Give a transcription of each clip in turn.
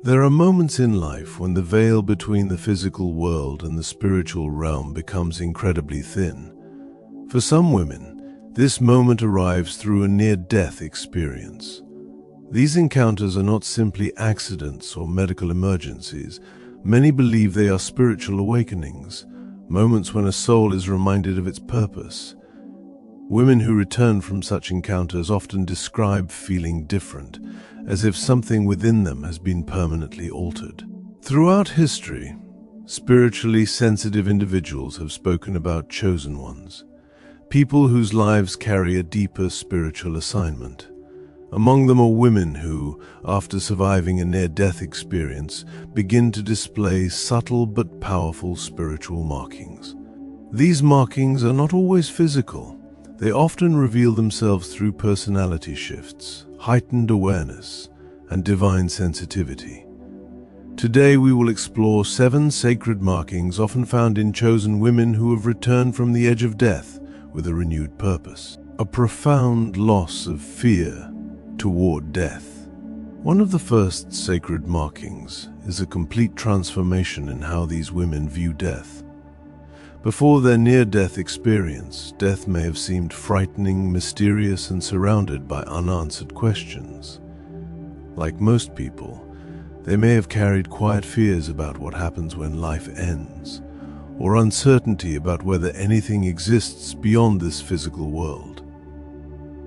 There are moments in life when the veil between the physical world and the spiritual realm becomes incredibly thin. For some women, this moment arrives through a near-death experience. These encounters are not simply accidents or medical emergencies. Many believe they are spiritual awakenings, moments when a soul is reminded of its purpose. Women who return from such encounters often describe feeling different, as if something within them has been permanently altered. Throughout history, spiritually sensitive individuals have spoken about chosen ones, people whose lives carry a deeper spiritual assignment. Among them are women who, after surviving a near-death experience, begin to display subtle but powerful spiritual markings. These markings are not always physical. They often reveal themselves through personality shifts, heightened awareness, and divine sensitivity. Today we will explore 7 sacred markings often found in chosen women who have returned from the edge of death with a renewed purpose. A profound loss of fear toward death. One of the first sacred markings is a complete transformation in how these women view death. Before their near-death experience, death may have seemed frightening, mysterious, and surrounded by unanswered questions. Like most people, they may have carried quiet fears about what happens when life ends, or uncertainty about whether anything exists beyond this physical world.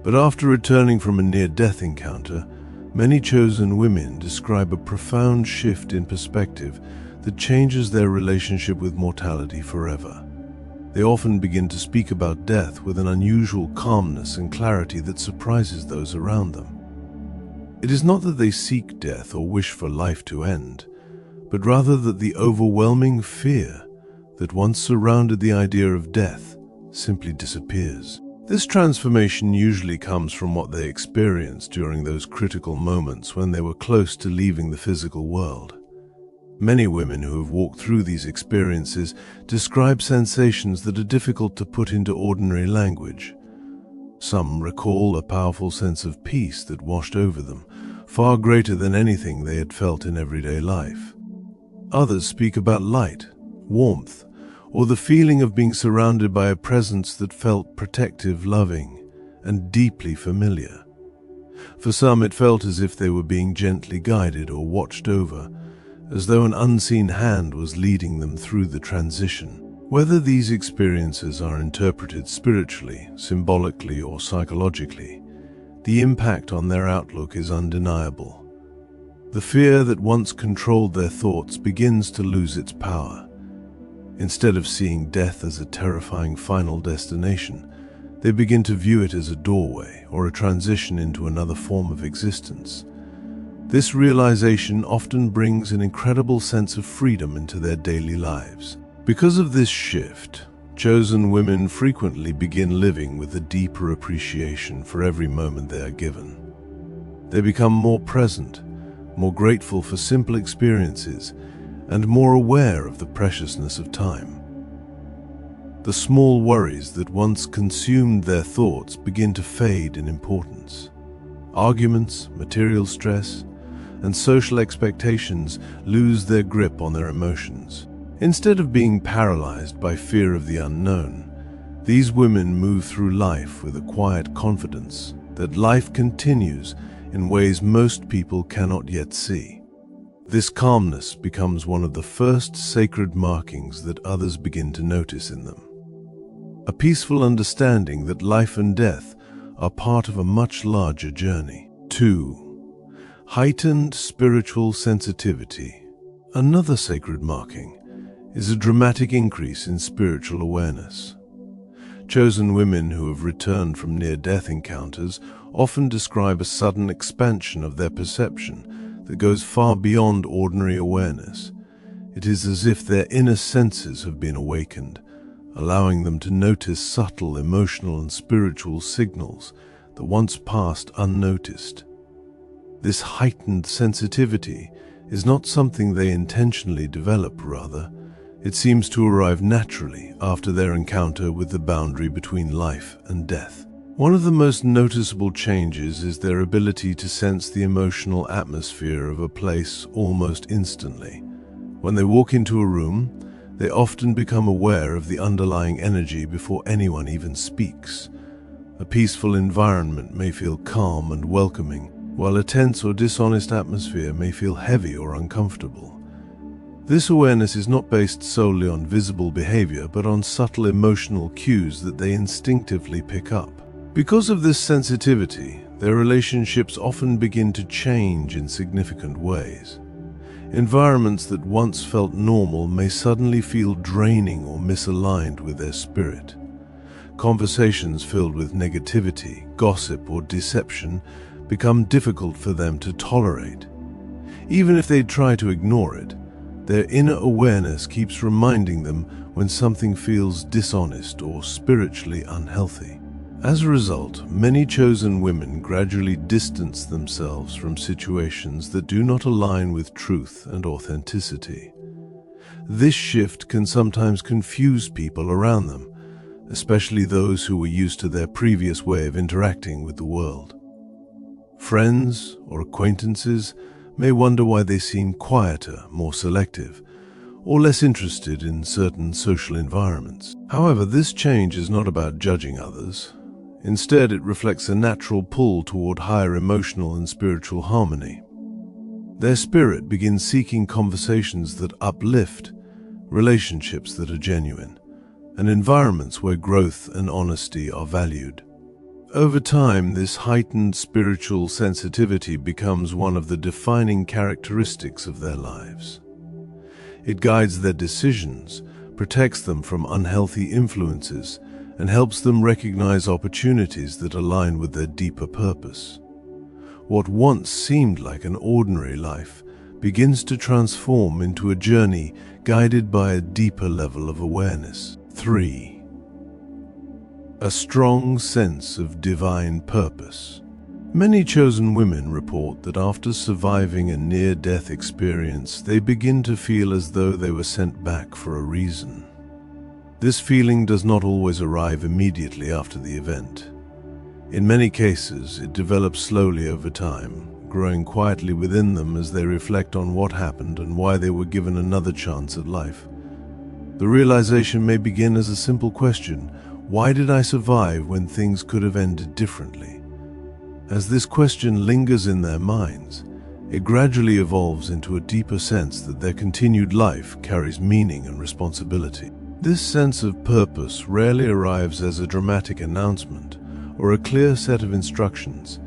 But after returning from a near-death encounter, many chosen women describe a profound shift in perspective that changes their relationship with mortality forever. They often begin to speak about death with an unusual calmness and clarity that surprises those around them. It is not that they seek death or wish for life to end, but rather that the overwhelming fear that once surrounded the idea of death simply disappears. This transformation usually comes from what they experienced during those critical moments when they were close to leaving the physical world. Many women who have walked through these experiences describe sensations that are difficult to put into ordinary language. Some recall a powerful sense of peace that washed over them, far greater than anything they had felt in everyday life. Others speak about light, warmth, or the feeling of being surrounded by a presence that felt protective, loving, and deeply familiar. For some, it felt as if they were being gently guided or watched over, as though an unseen hand was leading them through the transition. Whether these experiences are interpreted spiritually, symbolically, or psychologically, the impact on their outlook is undeniable. The fear that once controlled their thoughts begins to lose its power. Instead of seeing death as a terrifying final destination, they begin to view it as a doorway or a transition into another form of existence. This realization often brings an incredible sense of freedom into their daily lives. Because of this shift, chosen women frequently begin living with a deeper appreciation for every moment they are given. They become more present, more grateful for simple experiences, and more aware of the preciousness of time. The small worries that once consumed their thoughts begin to fade in importance. Arguments, material stress, and social expectations lose their grip on their emotions. Instead of being paralyzed by fear of the unknown, these women move through life with a quiet confidence that life continues in ways most people cannot yet see. This calmness becomes one of the first sacred markings that others begin to notice in them. A peaceful understanding that life and death are part of a much larger journey. 2. Heightened spiritual sensitivity. Another sacred marking is a dramatic increase in spiritual awareness. Chosen women who have returned from near-death encounters often describe a sudden expansion of their perception that goes far beyond ordinary awareness. It is as if their inner senses have been awakened, allowing them to notice subtle emotional and spiritual signals that once passed unnoticed. This heightened sensitivity is not something they intentionally develop, rather, it seems to arrive naturally after their encounter with the boundary between life and death. One of the most noticeable changes is their ability to sense the emotional atmosphere of a place almost instantly. When they walk into a room, they often become aware of the underlying energy before anyone even speaks. A peaceful environment may feel calm and welcoming, while a tense or dishonest atmosphere may feel heavy or uncomfortable. This awareness is not based solely on visible behavior, but on subtle emotional cues that they instinctively pick up. Because of this sensitivity, their relationships often begin to change in significant ways. Environments that once felt normal may suddenly feel draining or misaligned with their spirit. Conversations filled with negativity, gossip, or deception become difficult for them to tolerate. Even if they try to ignore it, their inner awareness keeps reminding them when something feels dishonest or spiritually unhealthy. As a result, many chosen women gradually distance themselves from situations that do not align with truth and authenticity. This shift can sometimes confuse people around them, especially those who were used to their previous way of interacting with the world. Friends or acquaintances may wonder why they seem quieter, more selective, or less interested in certain social environments. However, this change is not about judging others. Instead, it reflects a natural pull toward higher emotional and spiritual harmony. Their spirit begins seeking conversations that uplift, relationships that are genuine, and environments where growth and honesty are valued. Over time, this heightened spiritual sensitivity becomes one of the defining characteristics of their lives. It guides their decisions, protects them from unhealthy influences, and helps them recognize opportunities that align with their deeper purpose. What once seemed like an ordinary life begins to transform into a journey guided by a deeper level of awareness. 3. A strong sense of divine purpose. Many chosen women report that after surviving a near-death experience, they begin to feel as though they were sent back for a reason. This feeling does not always arrive immediately after the event. In many cases, it develops slowly over time, growing quietly within them as they reflect on what happened and why they were given another chance at life. The realization may begin as a simple question: why did I survive when things could have ended differently? As this question lingers in their minds, it gradually evolves into a deeper sense that their continued life carries meaning and responsibility. This sense of purpose rarely arrives as a dramatic announcement or a clear set of instructions.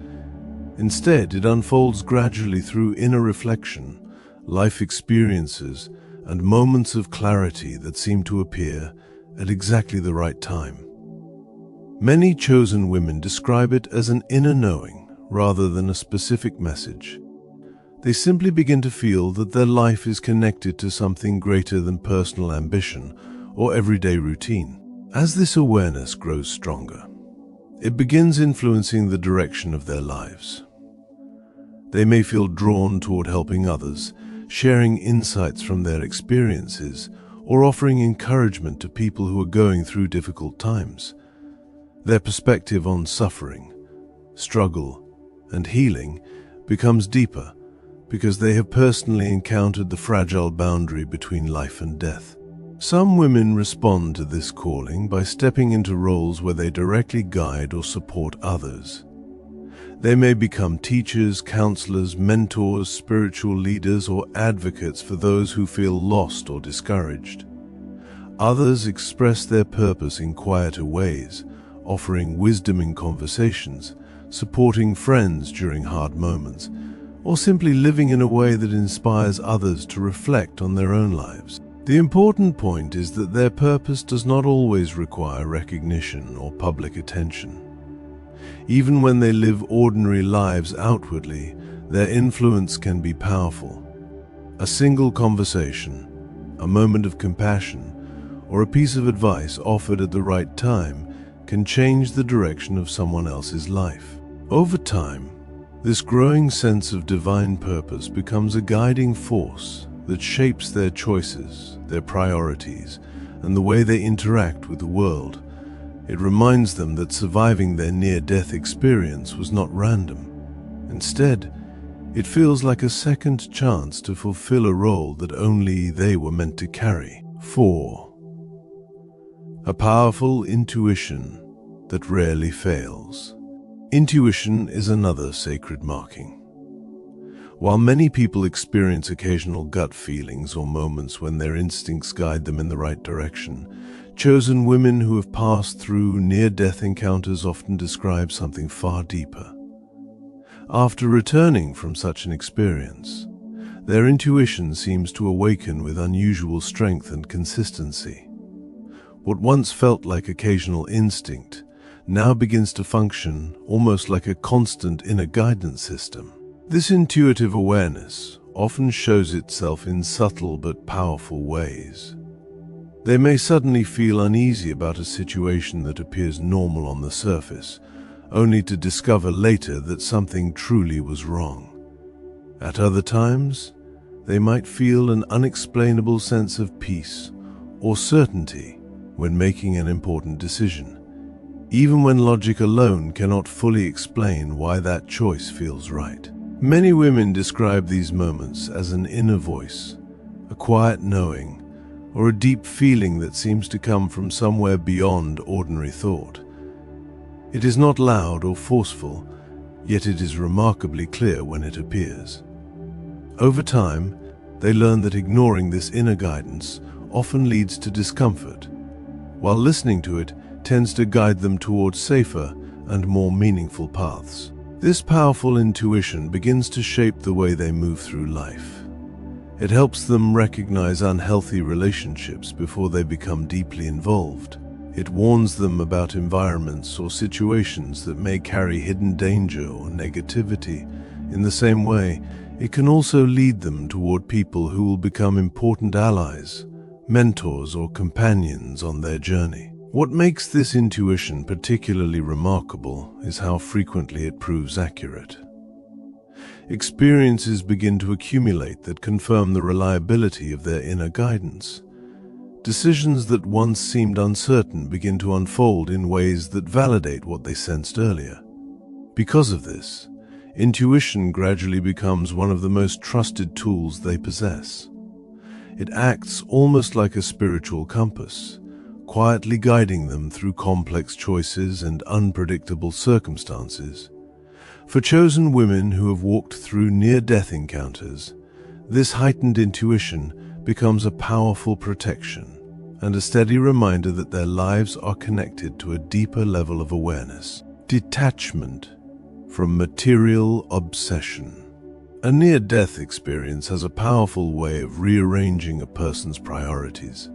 Instead, it unfolds gradually through inner reflection, life experiences, and moments of clarity that seem to appear at exactly the right time. Many chosen women describe it as an inner knowing rather than a specific message. They simply begin to feel that their life is connected to something greater than personal ambition or everyday routine. As this awareness grows stronger, it begins influencing the direction of their lives. They may feel drawn toward helping others, sharing insights from their experiences, or offering encouragement to people who are going through difficult times. Their perspective on suffering, struggle, and healing becomes deeper because they have personally encountered the fragile boundary between life and death. Some women respond to this calling by stepping into roles where they directly guide or support others. They may become teachers, counselors, mentors, spiritual leaders, or advocates for those who feel lost or discouraged. Others express their purpose in quieter ways, offering wisdom in conversations, supporting friends during hard moments, or simply living in a way that inspires others to reflect on their own lives. The important point is that their purpose does not always require recognition or public attention. Even when they live ordinary lives outwardly, their influence can be powerful. A single conversation, a moment of compassion, or a piece of advice offered at the right time can change the direction of someone else's life. Over time, this growing sense of divine purpose becomes a guiding force that shapes their choices, their priorities, and the way they interact with the world. It reminds them that surviving their near-death experience was not random. Instead, it feels like a second chance to fulfill a role that only they were meant to carry. 4. A powerful intuition that rarely fails. Intuition is another sacred marking. While many people experience occasional gut feelings or moments when their instincts guide them in the right direction, chosen women who have passed through near-death encounters often describe something far deeper. After returning from such an experience, their intuition seems to awaken with unusual strength and consistency. What once felt like occasional instinct now begins to function almost like a constant inner guidance system. This intuitive awareness often shows itself in subtle but powerful ways. They may suddenly feel uneasy about a situation that appears normal on the surface, only to discover later that something truly was wrong. At other times, they might feel an unexplainable sense of peace or certainty when making an important decision, even when logic alone cannot fully explain why that choice feels right. Many women describe these moments as an inner voice, a quiet knowing, or a deep feeling that seems to come from somewhere beyond ordinary thought. It is not loud or forceful, yet it is remarkably clear when it appears. Over time, they learn that ignoring this inner guidance often leads to discomfort, while listening to it tends to guide them towards safer and more meaningful paths. This powerful intuition begins to shape the way they move through life. It helps them recognize unhealthy relationships before they become deeply involved. It warns them about environments or situations that may carry hidden danger or negativity. In the same way, it can also lead them toward people who will become important allies, mentors, or companions on their journey. What makes this intuition particularly remarkable is how frequently it proves accurate. Experiences begin to accumulate that confirm the reliability of their inner guidance. Decisions that once seemed uncertain begin to unfold in ways that validate what they sensed earlier. Because of this, intuition gradually becomes one of the most trusted tools they possess. It acts almost like a spiritual compass, quietly guiding them through complex choices and unpredictable circumstances. For chosen women who have walked through near-death encounters, this heightened intuition becomes a powerful protection and a steady reminder that their lives are connected to a deeper level of awareness. Detachment from material obsession. A near-death experience has a powerful way of rearranging a person's priorities.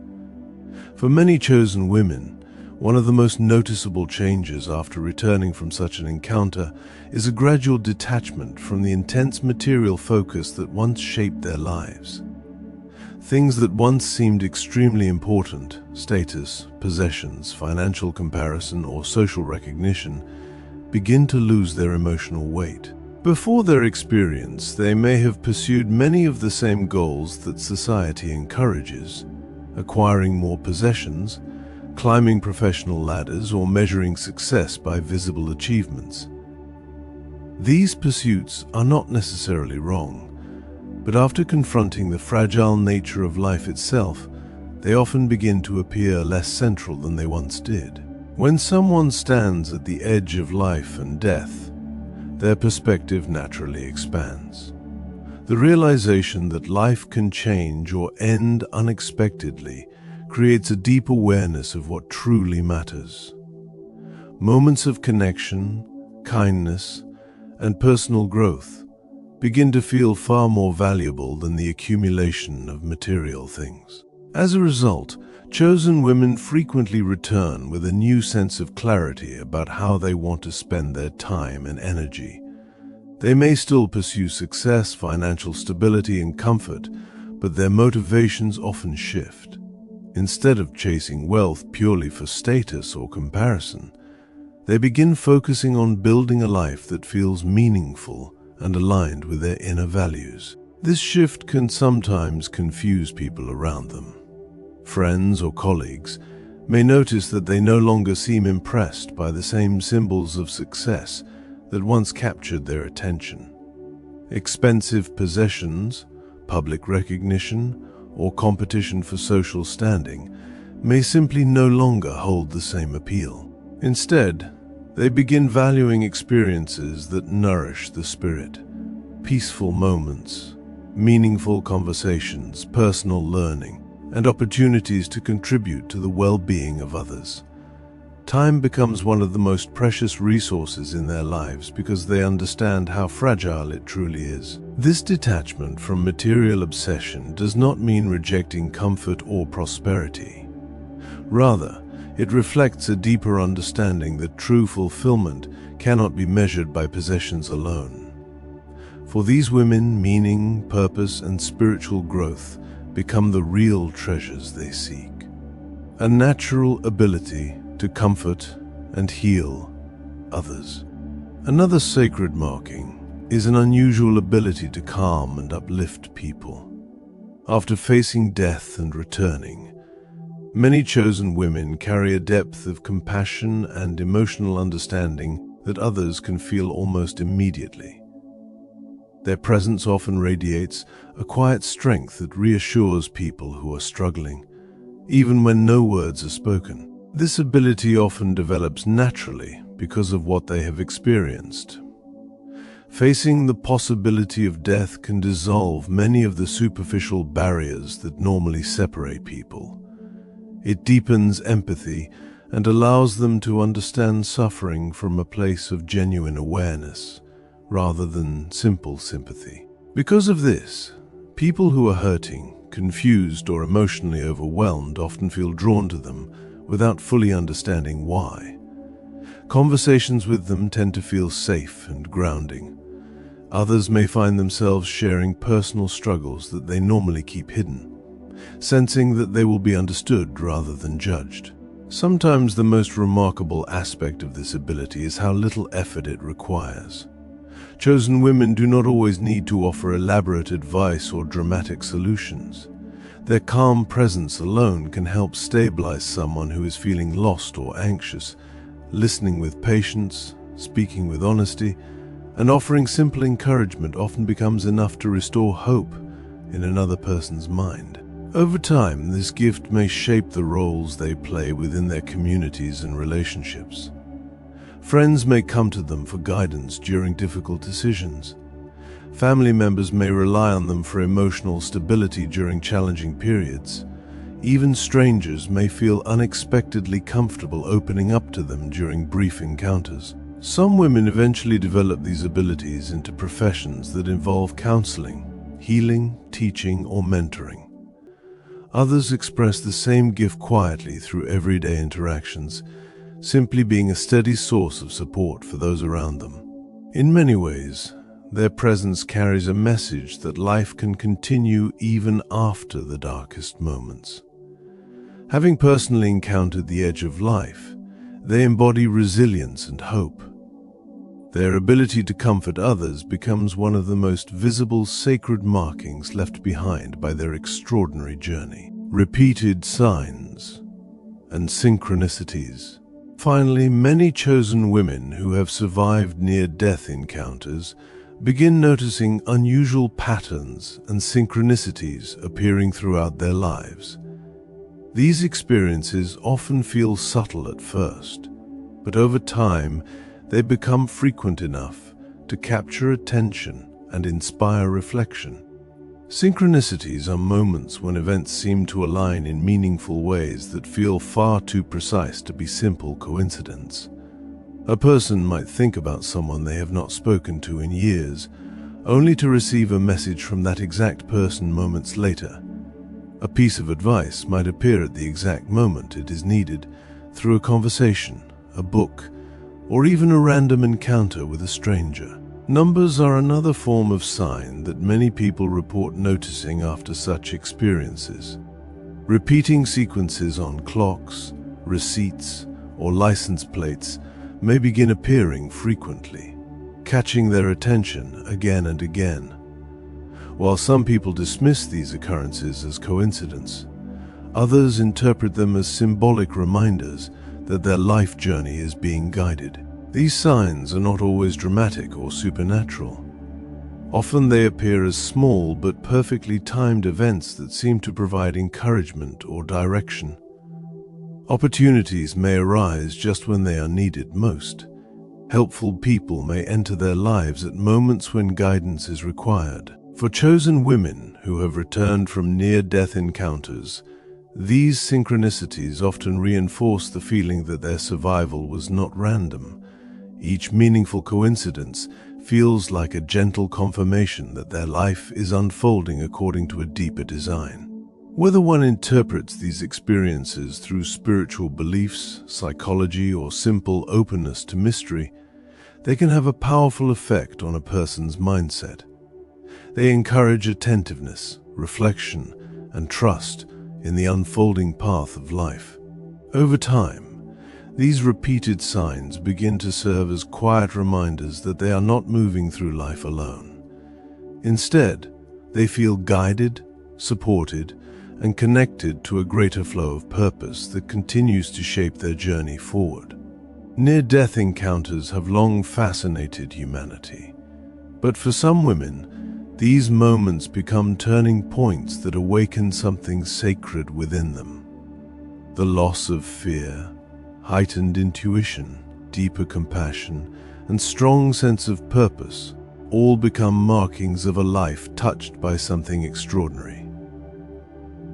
For many chosen women, one of the most noticeable changes after returning from such an encounter is a gradual detachment from the intense material focus that once shaped their lives. Things that once seemed extremely important, status, possessions, financial comparison, or social recognition, begin to lose their emotional weight. Before their experience, they may have pursued many of the same goals that society encourages: acquiring more possessions, climbing professional ladders, or measuring success by visible achievements. These pursuits are not necessarily wrong, but after confronting the fragile nature of life itself, they often begin to appear less central than they once did. When someone stands at the edge of life and death, their perspective naturally expands. The realization that life can change or end unexpectedly creates a deep awareness of what truly matters. Moments of connection, kindness, and personal growth begin to feel far more valuable than the accumulation of material things. As a result, chosen women frequently return with a new sense of clarity about how they want to spend their time and energy. They may still pursue success, financial stability, and comfort, but their motivations often shift. Instead of chasing wealth purely for status or comparison, they begin focusing on building a life that feels meaningful and aligned with their inner values. This shift can sometimes confuse people around them. Friends or colleagues may notice that they no longer seem impressed by the same symbols of success that once captured their attention. Expensive possessions, public recognition, or competition for social standing may simply no longer hold the same appeal. Instead, they begin valuing experiences that nourish the spirit, peaceful moments, meaningful conversations, personal learning, and opportunities to contribute to the well-being of others. Time becomes one of the most precious resources in their lives because they understand how fragile it truly is. This detachment from material obsession does not mean rejecting comfort or prosperity. Rather, it reflects a deeper understanding that true fulfillment cannot be measured by possessions alone. For these women, meaning, purpose, and spiritual growth become the real treasures they seek. A natural ability to comfort and heal others. Another sacred marking is an unusual ability to calm and uplift people. After facing death and returning, many chosen women carry a depth of compassion and emotional understanding that others can feel almost immediately. Their presence often radiates a quiet strength that reassures people who are struggling, even when no words are spoken. This ability often develops naturally because of what they have experienced. Facing the possibility of death can dissolve many of the superficial barriers that normally separate people. It deepens empathy and allows them to understand suffering from a place of genuine awareness, rather than simple sympathy. Because of this, people who are hurting, confused, or emotionally overwhelmed often feel drawn to them without fully understanding why. Conversations with them tend to feel safe and grounding. Others may find themselves sharing personal struggles that they normally keep hidden, sensing that they will be understood rather than judged. Sometimes the most remarkable aspect of this ability is how little effort it requires. Chosen women do not always need to offer elaborate advice or dramatic solutions. Their calm presence alone can help stabilize someone who is feeling lost or anxious. Listening with patience, speaking with honesty, and offering simple encouragement often becomes enough to restore hope in another person's mind. Over time, this gift may shape the roles they play within their communities and relationships. Friends may come to them for guidance during difficult decisions. Family members may rely on them for emotional stability during challenging periods. Even strangers may feel unexpectedly comfortable opening up to them during brief encounters. Some women eventually develop these abilities into professions that involve counseling, healing, teaching, or mentoring. Others express the same gift quietly through everyday interactions, simply being a steady source of support for those around them. In many ways, their presence carries a message that life can continue even after the darkest moments. Having personally encountered the edge of life, they embody resilience and hope. Their ability to comfort others becomes one of the most visible sacred markings left behind by their extraordinary journey. Repeated signs and synchronicities. Finally, many chosen women who have survived near-death encounters begin noticing unusual patterns and synchronicities appearing throughout their lives. These experiences often feel subtle at first, but over time they become frequent enough to capture attention and inspire reflection. Synchronicities are moments when events seem to align in meaningful ways that feel far too precise to be simple coincidence. A person might think about someone they have not spoken to in years, only to receive a message from that exact person moments later. A piece of advice might appear at the exact moment it is needed through a conversation, a book, or even a random encounter with a stranger. Numbers are another form of sign that many people report noticing after such experiences. Repeating sequences on clocks, receipts, or license plates may begin appearing frequently, catching their attention again and again. While some people dismiss these occurrences as coincidence, Others interpret them as symbolic reminders that their life journey is being guided. These signs are not always dramatic or supernatural. Often they appear as small but perfectly timed events that seem to provide encouragement or direction. Opportunities may arise just when they are needed most. Helpful people may enter their lives at moments when guidance is required. For chosen women who have returned from near-death encounters, these synchronicities often reinforce the feeling that their survival was not random. Each meaningful coincidence feels like a gentle confirmation that their life is unfolding according to a deeper design. Whether one interprets these experiences through spiritual beliefs, psychology, or simple openness to mystery, they can have a powerful effect on a person's mindset. They encourage attentiveness, reflection, and trust in the unfolding path of life. Over time, these repeated signs begin to serve as quiet reminders that they are not moving through life alone. Instead, they feel guided, supported, and connected to a greater flow of purpose that continues to shape their journey forward. Near-death encounters have long fascinated humanity, but for some women, these moments become turning points that awaken something sacred within them. The loss of fear, heightened intuition, deeper compassion, and strong sense of purpose all become markings of a life touched by something extraordinary.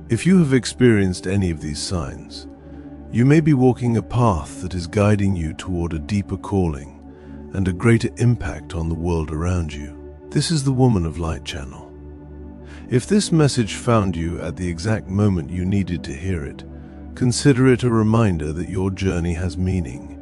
If you have experienced any of these signs, you may be walking a path that is guiding you toward a deeper calling and a greater impact on the world around you. This is the Woman of Light channel. If this message found you at the exact moment you needed to hear it, consider it a reminder that your journey has meaning.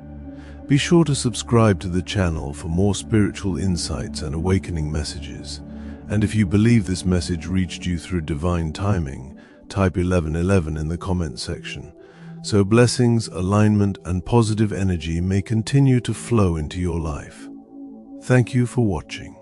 Be sure to subscribe to the channel for more spiritual insights and awakening messages. And if you believe this message reached you through divine timing, type 1111 in the comment section, so blessings, alignment, and positive energy may continue to flow into your life. Thank you for watching.